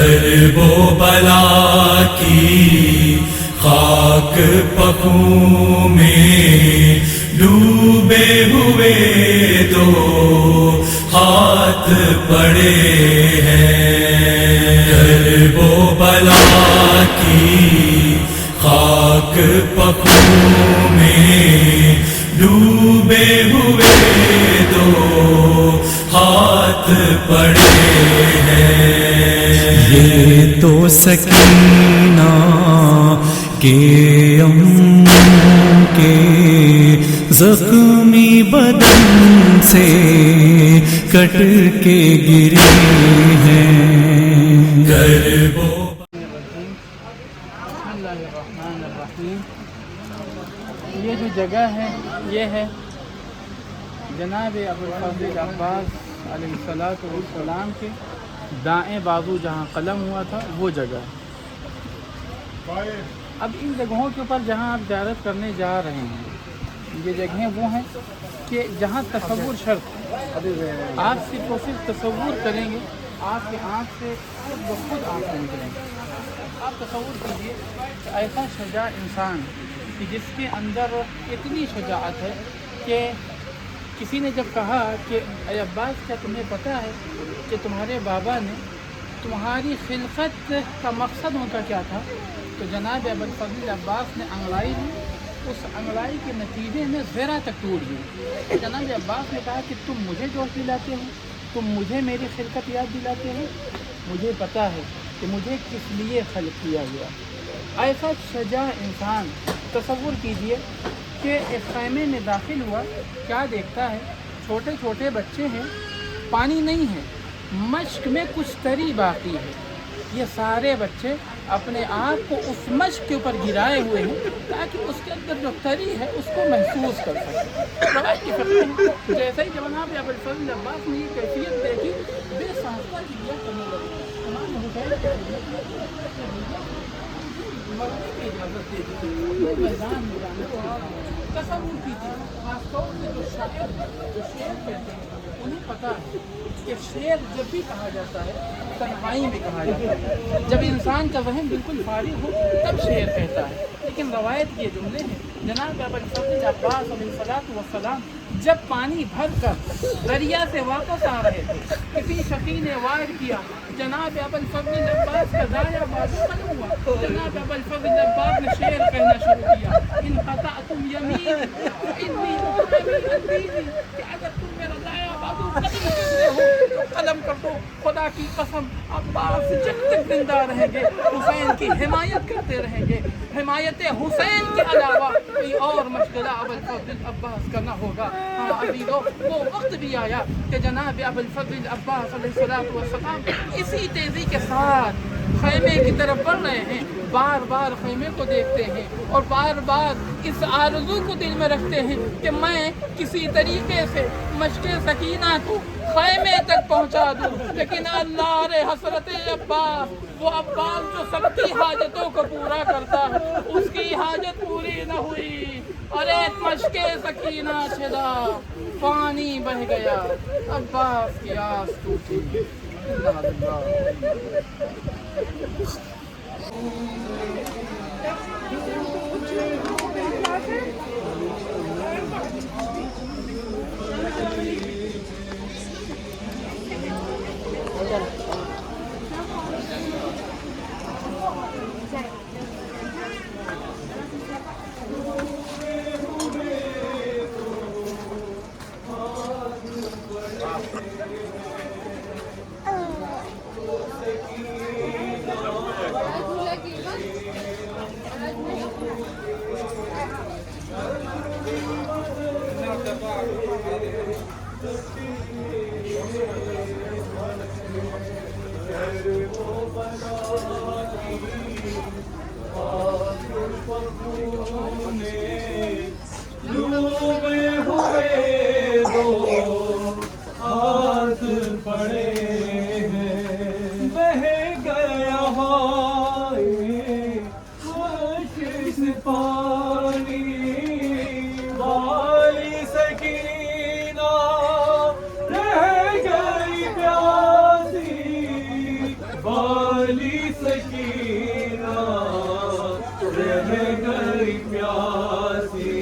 کرب و بلا کی خاک پہوں میں ڈوبے ہوئے دو ہاتھ پڑے ہیں، کرب و بلا کی خاک پہوں میں ڈوبے ہوئے دو ہاتھ پڑے ہیں۔ یہ تو سکینہ کے کے زخمی بدن سے کٹ کے گرے ہیں۔ کرب و بسم اللہ الرحمن الرحیم۔ یہ جو جگہ ہے یہ ہے جناب ابوالفضل عباس علیہ الصلوۃ والسلام کے دائیں بازو جہاں قلم ہوا تھا وہ جگہ ہے۔ اب ان جگہوں کے اوپر جہاں آپ زیارت کرنے جا رہے ہیں، یہ جگہیں وہ ہیں کہ جہاں تصور شرط ہے۔ آپ صرف اور صرف تصور کریں گے، آپ کے آنکھ سے خود بخود آنکھ نکلیں گے۔ آپ تصور کیجیے کہ ایسا شجاع انسان کہ جس کے اندر اتنی شجاعت ہے کہ کسی نے جب کہا کہ اے عباس کیا تمہیں پتہ ہے کہ تمہارے بابا نے تمہاری خلقت کا مقصد ان کا کیا تھا، تو جناب ابوالفضل عباس نے انگڑائی لی، اس انگڑائی کے نتیجے میں زرہ تک ٹوٹ گئی۔ جناب عباس نے کہا کہ تم مجھے جوش دلاتے ہو، تم مجھے میری خلقت یاد دلاتے ہو، مجھے پتہ ہے کہ مجھے کس لیے خلق کیا گیا۔ ایسا شجاع انسان تصور کیجئے کہ ایک خیمے میں داخل ہوا، کیا دیکھتا ہے چھوٹے چھوٹے بچے ہیں، پانی نہیں ہے، مشق میں کچھ تری باقی ہے۔ یہ سارے بچے اپنے آپ کو اس مشق کے اوپر گرائے ہوئے ہیں تاکہ اس کے اندر جو تری ہے اس کو محسوس کر سکیں۔ روایت کی فقہ ہے جیسے ہی جناب ابوالفضل عباس نے یہ کیفیت دیکھی، بے ساختہ گریا کرنے لگے۔ امام حسین کی اجازت دے دی اپنے میدان میں جانے کو۔ تصور کیجیے خاص طور سے جو شاعر کہتے ہیں انہیں پتہ ہے کہ شعر جب بھی کہا جاتا ہے تنہائی میں کہا جاتا ہے، جب انسان کا ذہن بالکل فارغ ہو تب شعر کہتا ہے۔ لیکن روایت کے جملے ہیں جناب ابوالفضل عباس علیہ الصلوۃ والسلام جب پانی بھر کر دریا سے واپس آ رہے تھے، کسی شقی نے وائر کیا، جناب ابوالفضل عباس کا دایاں بازو قلم ہوا، جناب ابوالفضل عباس نے شعر کہنا شروع کیا، ان قطعتم یمین انی احامی الدین، کہ اگر تم میرا دایاں بازو قلم کرتے ہو تو قلم کر دو، خدا کی قسم عباس جب تک زندہ رہیں گے حسین کی حمایت کرتے رہیں گے، حمایت حسین کے علاوہ کوئی اور مشغلہ ابوالفضل عباس کا نہ ہوگا۔ ہاں عزیزو، وہ وقت بھی آیا کہ جناب ابوالفضل عباس علیہ الصلوۃ والسلام اسی تیزی کے ساتھ خیمے کی طرف بڑھ رہے ہیں، بار بار خیمے کو دیکھتے ہیں اور بار بار اس آرزو کو دل میں رکھتے ہیں کہ میں کسی طریقے سے مشق سکینہ کو خیمے تک پہنچا دوں، لیکن اللہ رے حسرت عباس، وہ عباس جو سب کی حاجتوں کو پورا کرتا ہے، اس کی حاجت پوری نہ ہوئی اور ایک مشق سکینہ چھدا، پانی بہ گیا، عباس کی آس ٹوٹی۔ بار علی سکینہ رہ گئی پیاسی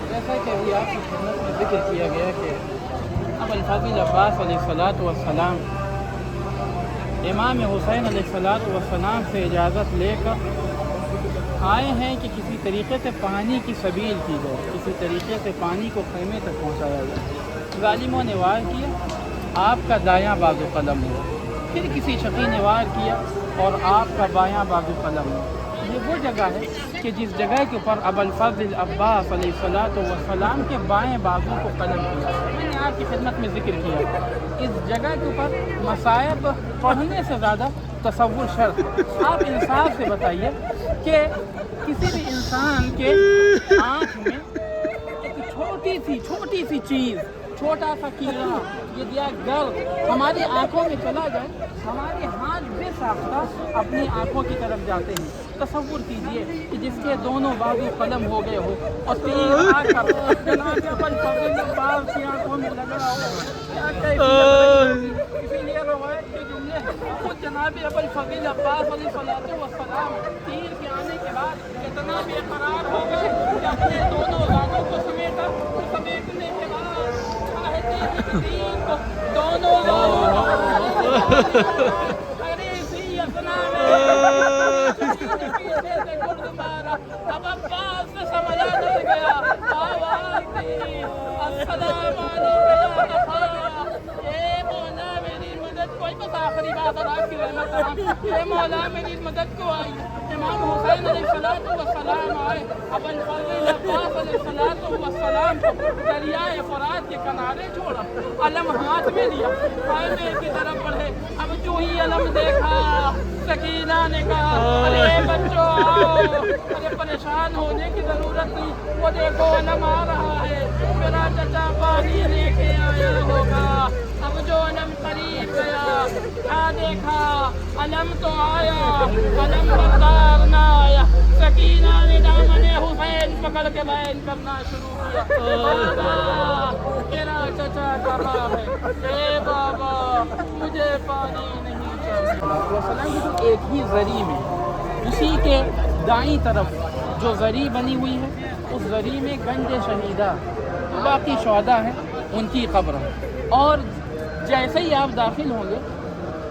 جیسا کہ ابھی آپ کی خدمت میں ذکر کیا گیا کہ ابو الفضل عباس علیہ الصلاۃ والسلام امام حسین علیہ الصلاۃ والسلام سے اجازت لے کر آئے ہیں کہ کسی طریقے سے پانی کی سبیل کی جائے، کسی طریقے سے پانی کو خیمے تک پہنچایا جائے۔ ظالموں نے وار کیا، آپ کا دایاں بازو قلم ہوا، پھر کسی شقی نے وار کیا اور آپ کا بایاں بازو قلم ہوا۔ یہ وہ جگہ ہے کہ جس جگہ کے اوپر ابو الفضل عباس علیہ الصلاۃ والسلام کے بائیں بازو کو قلم کیا۔ میں نے آپ کی خدمت میں ذکر کیا، اس جگہ کے اوپر مصائب پڑھنے سے زیادہ تصور شرط ہے۔ آپ انصاف سے بتائیے کہ کسی بھی انسان کے آنکھ میں ایک چھوٹی سی چیز، چھوٹا سا کیڑا، یہ دیا گرد ہماری آنکھوں میں چلا جائے، ہمارے ہاتھ بے ساختہ اپنی آنکھوں کی طرف جاتے ہیں۔ تصور کیجئے کہ جس کے دونوں بازو قلم ہو گئے ہو اور تیر آ کر جناب ابو الفضل عباس کی آنکھوں میں لگ رہا ہو، کیا کیفیت ہوگی؟ اسی لیے روایت کے جملے ہیں، خود جناب ابو الفضل عباس علیہ الصلوۃ والسلام تیر کے آنے کے بعد اتنا بے قرار ہو گئے کہ اپنے دونوں بازو کو سمیٹا، سمیٹنے کے بعد چاہتے ہیں تیر کو دونوں ارے سی اپنا پیچھے سے گرد مارا، اب عباس سے سمجھا نہیں گیا، آواز دی السلام علیکم یا اخا، اے مولا میری مدد کوئی، بس آخری بات اور آپ کی رحمت رحم، اے مولا میری مدد کو آئی۔ امام حسین علیہ الصلوۃ والسلام آئے، ابو الفضل عباس علیہ الصلوۃ والسلام کو دریائے فرات کے کنارے چھوڑا، علم ہاتھ میں لیا، خیمے کی طرف بڑھے۔ اب جو ہی علم دیکھا، سکینہ نے کہا ارے بچوں آؤ، ارے پریشان ہونے کی ضرورت نہیں، وہ دیکھو علم آ رہا ہے، میرا چچا پانی لے کے آیا ہوگا۔ اب جو علم قریب گیا، کیا دیکھا، علم تو آیا، علم بردار نہ آیا۔ سکینہ نے دامن حسین پکڑ کے بیان کرنا شروع کیا، بابا میرا چچا کہاں ہے، اے بابا مجھے پانی نہیں چاہیے۔ جو ایک ہی زری میں، اسی کے دائیں طرف جو زری بنی ہوئی ہے، اس زری میں گنج شہیدہ باقی شہداء ہیں، ان کی قبر ہے، اور جیسے ہی آپ داخل ہوں گے